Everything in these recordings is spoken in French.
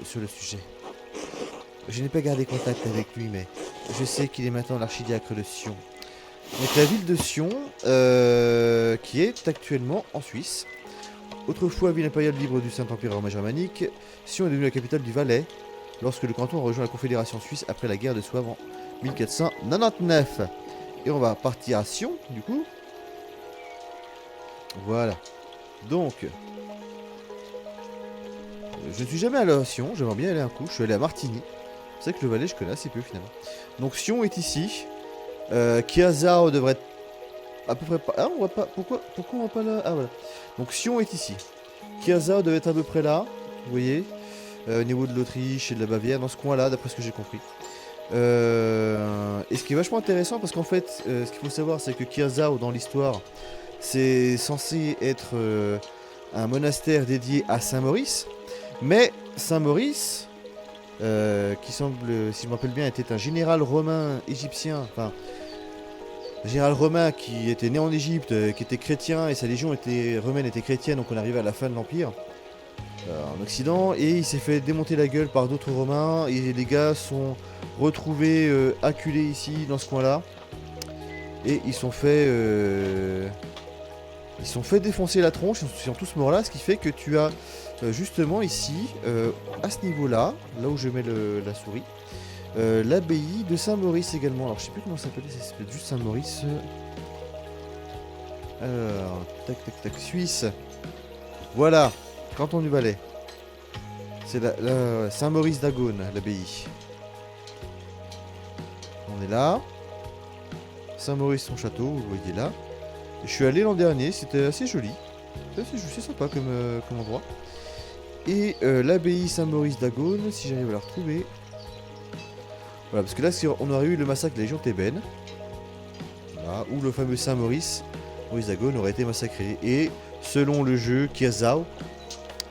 Sur le sujet. Je n'ai pas gardé contact avec lui, mais je sais qu'il est maintenant l'archidiacre de Sion. Donc la ville de Sion, qui est actuellement en Suisse. Autrefois ville impériale libre du Saint-Empire romain germanique, Sion est devenue la capitale du Valais lorsque le canton a rejoint la Confédération suisse après la guerre de Souabe en 1499. Et on va partir à Sion, du coup. Voilà. Donc, je ne suis jamais allé à Sion, j'aimerais bien aller un coup. Je suis allé à Martigny. C'est vrai que le Valais, je connais assez peu finalement. Donc Sion est ici. Chiasao devrait être à peu près pas... Ah, on voit pas... Pourquoi on voit pas là? Ah, voilà. Donc Sion est ici. Chiasao devait être à peu près là. Vous voyez, au niveau de l'Autriche et de la Bavière, dans ce coin-là, d'après ce que j'ai compris. Et ce qui est vachement intéressant, parce qu'en fait, ce qu'il faut savoir, c'est que Chiasao, dans l'histoire, c'est censé être un monastère dédié à Saint-Maurice. Mais Saint-Maurice, qui semble, si je me rappelle bien, était un général romain égyptien, enfin, un général romain qui était né en Égypte, qui était chrétien, et sa légion romaine était chrétienne, donc on arrivait à la fin de l'Empire, en Occident, et il s'est fait démonter la gueule par d'autres Romains, et les gars sont retrouvés acculés ici, dans ce coin-là, et ils sont fait défoncer la tronche, ils sont tous morts là, ce qui fait que tu as justement ici, à ce niveau-là, là où je mets la souris, l'abbaye de Saint-Maurice également. Alors je sais plus comment ça s'appelait, ça s'appelle juste Saint-Maurice. Alors, tac tac tac, Suisse. Voilà, canton du Valais. C'est la Saint-Maurice d'Agone, l'abbaye. On est là. Saint-Maurice, son château, vous le voyez là. Et je suis allé l'an dernier, c'était assez joli. C'est sympa comme endroit. Et l'abbaye Saint-Maurice d'Agone, si j'arrive à la retrouver. Voilà, parce que là, on aurait eu le massacre de la Légion thébaine. Voilà, où le fameux Saint-Maurice, Maurice d'Agone, aurait été massacré. Et selon le jeu, Chiasao,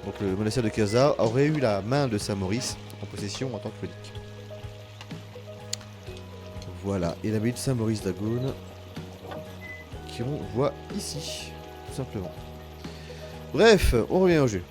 donc le monastère de Chiasao, aurait eu la main de Saint-Maurice en possession en tant que relique. Voilà, et l'abbaye de Saint-Maurice d'Agone, qui on voit ici, tout simplement. Bref, on revient au jeu.